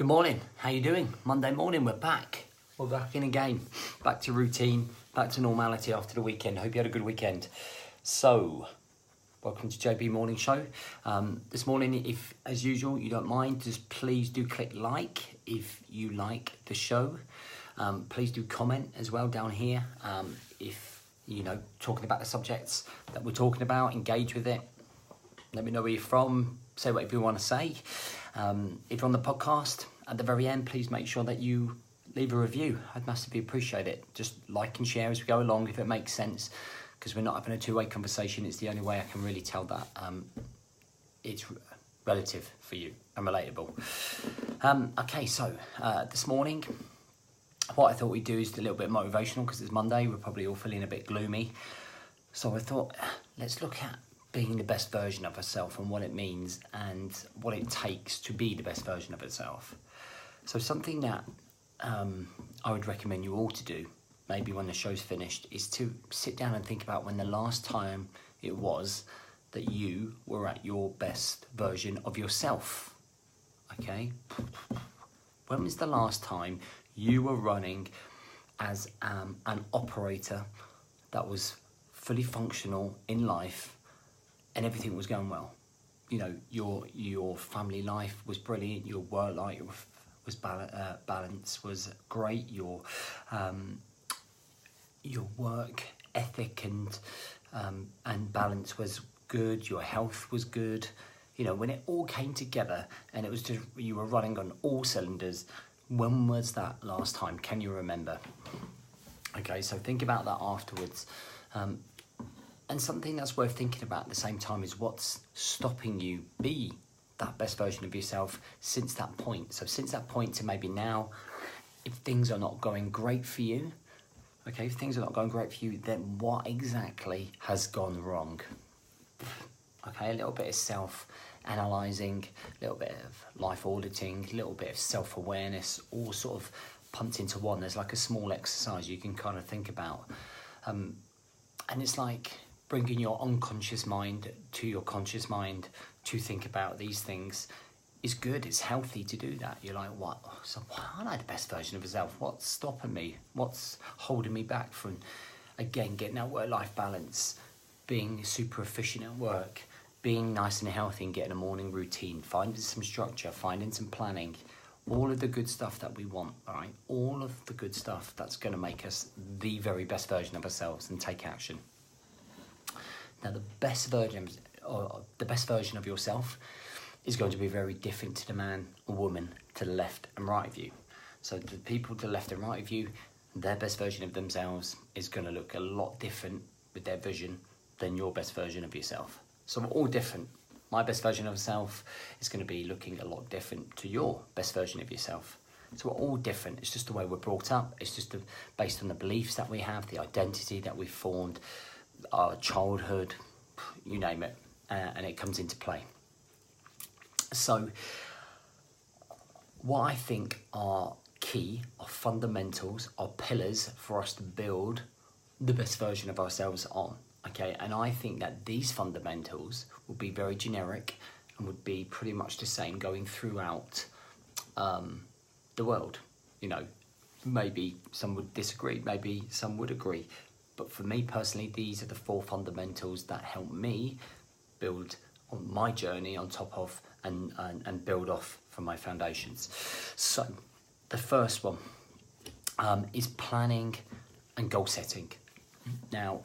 Good morning, how you doing? Monday morning, we're back. We're back in again. Back to routine, back to normality after the weekend. Hope you had a good weekend. So, welcome to JB Morning Show. This morning, if as usual you don't mind, just please do click like if you like the show. Please do comment as well down here. If you know, talking about the subjects that we're talking about, engage with it. Let me know where you're from. Say whatever you want to say. If you're on the podcast, at the very end, please make sure that you leave a review. I'd massively appreciate it. Just like and share as we go along if it makes sense, because we're not having a two-way conversation. It's the only way I can really tell that it's relative for you and relatable. Okay, so this morning, what I thought we'd do is a little bit motivational because it's Monday. We're probably all feeling a bit gloomy. So I thought, let's look at being the best version of herself and what it means and what it takes to be the best version of herself. So something that I would recommend you all to do, maybe when the show's finished, is to sit down and think about when the last time it was that you were at your best version of yourself. Okay? When was the last time you were running as an operator that was fully functional in life and everything was going well? You know, your family life was brilliant, your work life was balance was great, your work ethic and balance was good, your health was good. You know, when it all came together and it was just you were running on all cylinders. When was that last time? Can you remember? Okay, so think about that afterwards. And something that's worth thinking about at the same time is what's stopping you be that best version of yourself since that point. So since that point to maybe now, if things are not going great for you, okay, if things are not going great for you, then what exactly has gone wrong? Okay, a little bit of self-analysing, a little bit of life auditing, a little bit of self-awareness, all sort of pumped into one. There's like a small exercise you can kind of think about. And it's like bringing your unconscious mind to your conscious mind to think about these things is good. It's healthy to do that. You're like, what? So why aren't I the best version of myself? What's stopping me? What's holding me back from, again, getting that work-life balance, being super efficient at work, being nice and healthy and getting a morning routine, finding some structure, finding some planning, all of the good stuff that we want, all right? All of the good stuff that's going to make us the very best version of ourselves and take action. Now, the best version of yourself is going to be very different to the man or woman to the left and right of you. So the people to the left and right of you, their best version of themselves is going to look a lot different with their vision than your best version of yourself. So we're all different. My best version of myself is going to be looking a lot different to your best version of yourself. So we're all different. It's just the way we're brought up. It's just based on the beliefs that we have, the identity that we've formed, our childhood, you name it, and it comes into play. So what I think are key, are fundamentals, are pillars for us to build the best version of ourselves on. Okay, and I think that these fundamentals would be very generic and would be pretty much the same going throughout the world. You know, maybe some would disagree, maybe some would agree. But for me personally, these are the four fundamentals that help me build on my journey on top of and build off from my foundations. So the first one is planning and goal setting. Now,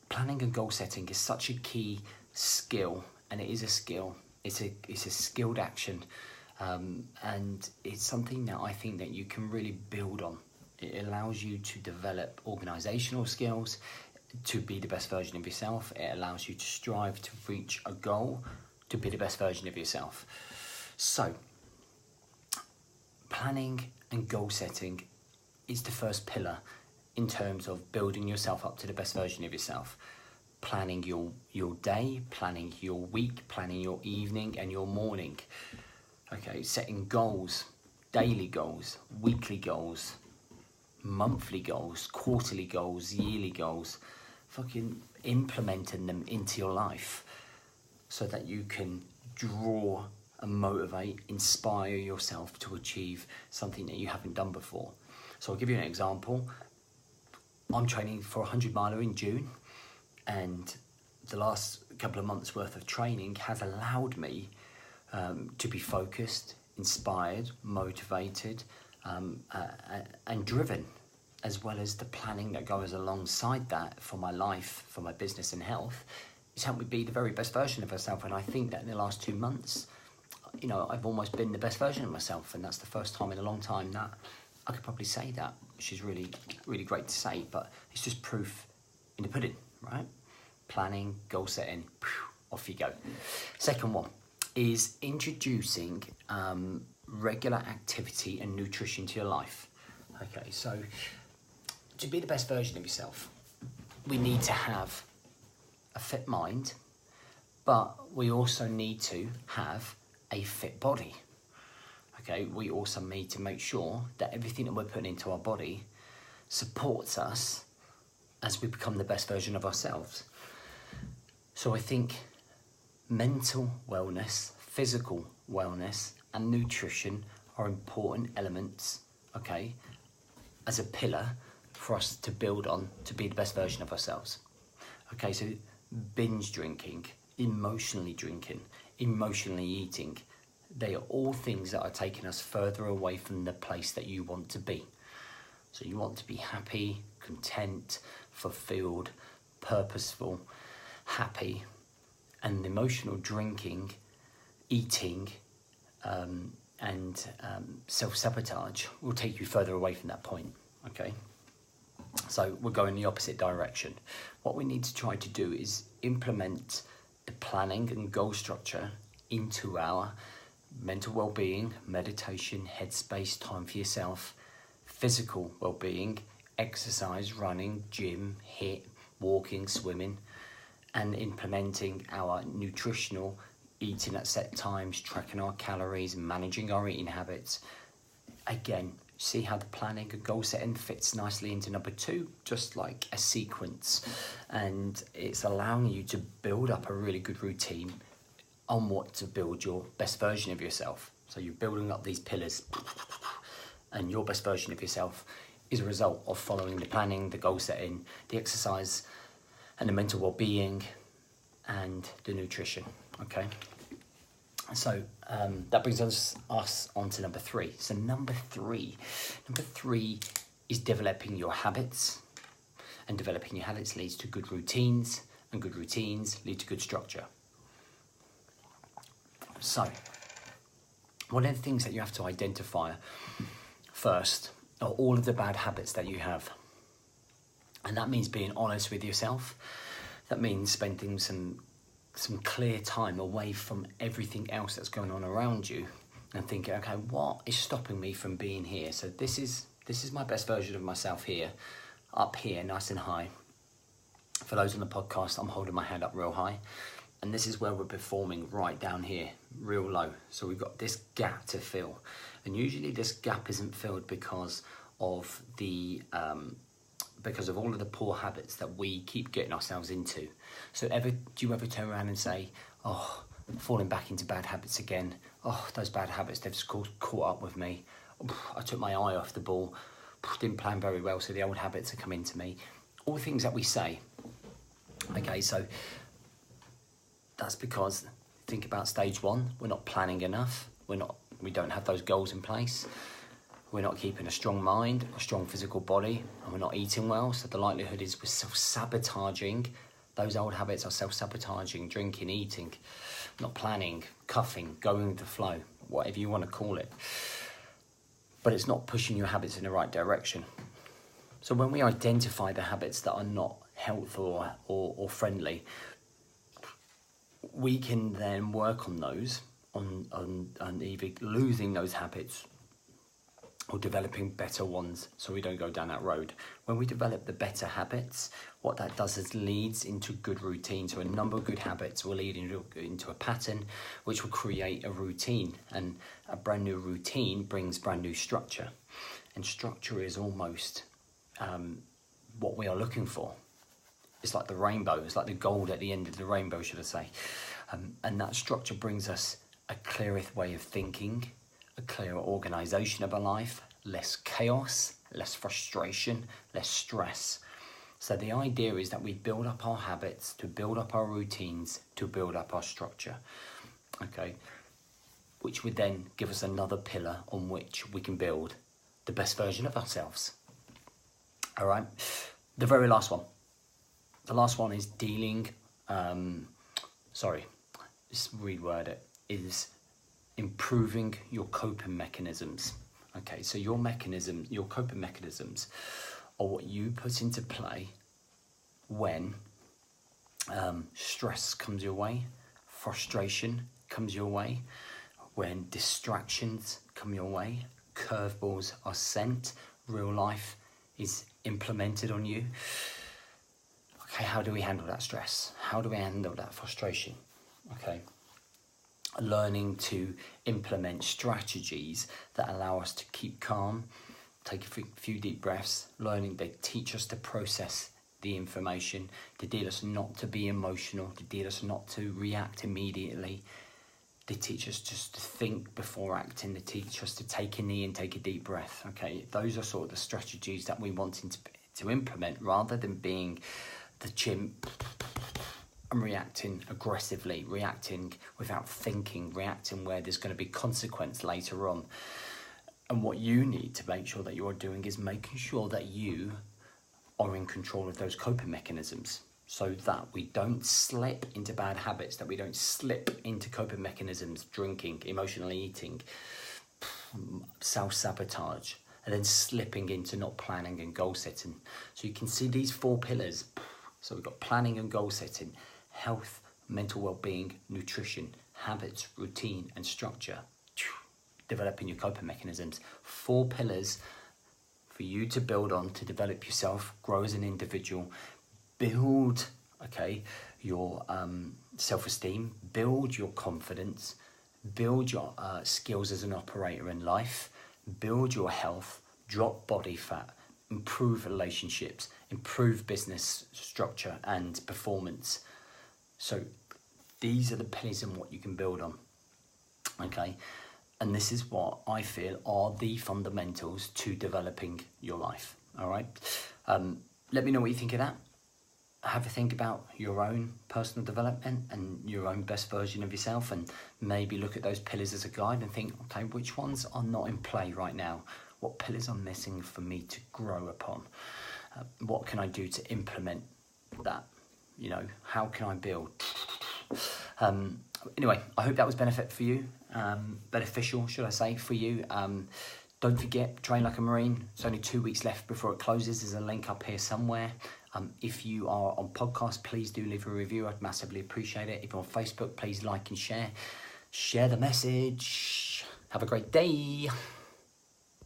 planning and goal setting is such a key skill, and it is a skill. It's a skilled action, and it's something that I think that you can really build on. It allows you to develop organisational skills to be the best version of yourself. It allows you to strive to reach a goal to be the best version of yourself. So, planning and goal setting is the first pillar in terms of building yourself up to the best version of yourself. Planning your day, planning your week, planning your evening and your morning. Okay, setting goals, daily goals, weekly goals, monthly goals, quarterly goals, yearly goals. Fucking implementing them into your life so that you can draw and motivate, inspire yourself to achieve something that you haven't done before. So I'll give you an example. I'm training for a 100 miler in June, and the last couple of months worth of training has allowed me to be focused, inspired, motivated, and driven, as well as the planning that goes alongside that for my life, for my business and health. It's helped me be the very best version of myself, and I think that in the last 2 months, I've almost been the best version of myself, and that's the first time in a long time that I could probably say that, which is really, really great to say, but it's just proof in the pudding, right? Planning, goal setting, off you go. Second one is introducing regular activity and nutrition to your life. Okay, so to be the best version of yourself, we need to have a fit mind, but we also need to have a fit body. Okay, we also need to make sure that everything that we're putting into our body supports us as we become the best version of ourselves. So I think mental wellness, physical wellness, and nutrition are important elements, okay, as a pillar for us to build on to be the best version of ourselves. Okay, so binge drinking, emotionally eating, they are all things that are taking us further away from the place that you want to be. So you want to be happy, content, fulfilled, purposeful, happy, and emotional drinking, eating, and self-sabotage will take you further away from that point, okay? So we're going the opposite direction. What we need to try to do is implement the planning and goal structure into our mental well-being, meditation, headspace, time for yourself, physical well-being, exercise, running, gym, HIIT, walking, swimming, and implementing our nutritional eating at set times, tracking our calories, managing our eating habits. Again, see how the planning and goal setting fits nicely into number 2, just like a sequence. And it's allowing you to build up a really good routine on what to build your best version of yourself. So you're building up these pillars, and your best version of yourself is a result of following the planning, the goal setting, the exercise, and the mental well-being, and the nutrition, okay? So that brings us on to number 3. So number three is developing your habits, and developing your habits leads to good routines, and good routines lead to good structure. So one of the things that you have to identify first are all of the bad habits that you have. And that means being honest with yourself. That means spending some clear time away from everything else that's going on around you and thinking, okay, what is stopping me from being here? So this is my best version of myself here, up here, nice and high. For those on the podcast, I'm holding my hand up real high. And this is where we're performing right down here, real low. So we've got this gap to fill. And usually this gap isn't filled because of all of the poor habits that we keep getting ourselves into. So do you ever turn around and say, oh, I'm falling back into bad habits again. Oh, those bad habits, they've just caught up with me. I took my eye off the ball, didn't plan very well, so the old habits are coming to me. All things that we say. Okay, so that's because, think about stage 1, we're not planning enough. We don't have those goals in place. We're not keeping a strong mind, a strong physical body, and we're not eating well. So the likelihood is we're self-sabotaging. Those old habits are self-sabotaging, drinking, eating, not planning, cuffing, going with the flow, whatever you want to call it. But it's not pushing your habits in the right direction. So when we identify the habits that are not helpful or friendly, we can then work on those, on either losing those habits or developing better ones, so we don't go down that road. When we develop the better habits, what that does is leads into good routine. So a number of good habits will lead into a pattern, which will create a routine, and a brand new routine brings brand new structure. And structure is almost what we are looking for. It's like the rainbow, it's like the gold at the end of the rainbow, should I say. And that structure brings us a clearer way of thinking, a clearer organisation of our life, less chaos, less frustration, less stress. So the idea is that we build up our habits, to build up our routines, to build up our structure, okay, which would then give us another pillar on which we can build the best version of ourselves. All right, the very last one. The last one is let's reword it, is improving your coping mechanisms. Okay, so your coping mechanisms are what you put into play when stress comes your way, frustration comes your way, when distractions come your way, curveballs are sent, real life is implemented on you. Okay, how do we handle that stress? How do we handle that frustration? Okay, learning to implement strategies that allow us to keep calm, take a few deep breaths, they teach us to process the information, they teach us not to be emotional, they teach us not to react immediately, they teach us just to think before acting, they teach us to take a knee and take a deep breath. Okay, those are sort of the strategies that we want to implement, rather than being the chimp and reacting aggressively, reacting without thinking, reacting where there's going to be consequence later on. And what you need to make sure that you're doing is making sure that you are in control of those coping mechanisms, so that we don't slip into bad habits, that we don't slip into coping mechanisms, drinking, emotionally eating, self-sabotage, and then slipping into not planning and goal setting. So you can see these 4 pillars. So we've got planning and goal setting, health, mental well-being, nutrition, habits, routine, and structure. Developing your coping mechanisms. 4 pillars for you to build on, to develop yourself, grow as an individual, build, your self-esteem, build your confidence, build your skills as an operator in life, build your health, drop body fat, improve relationships, improve business structure and performance. So these are the pillars and what you can build on, okay? And this is what I feel are the fundamentals to developing your life, all right? Let me know what you think of that. Have a think about your own personal development and your own best version of yourself, and maybe look at those pillars as a guide and think, okay, which ones are not in play right now? What pillars are missing for me to grow upon? What can I do to implement that? You know, how can I build? Anyway, I hope that was beneficial, should I say, for you. Don't forget, Train Like a Marine. It's only 2 weeks left before it closes. There's a link up here somewhere. If you are on podcast, please do leave a review. I'd massively appreciate it. If you're on Facebook, please like and share. Share the message. Have a great day.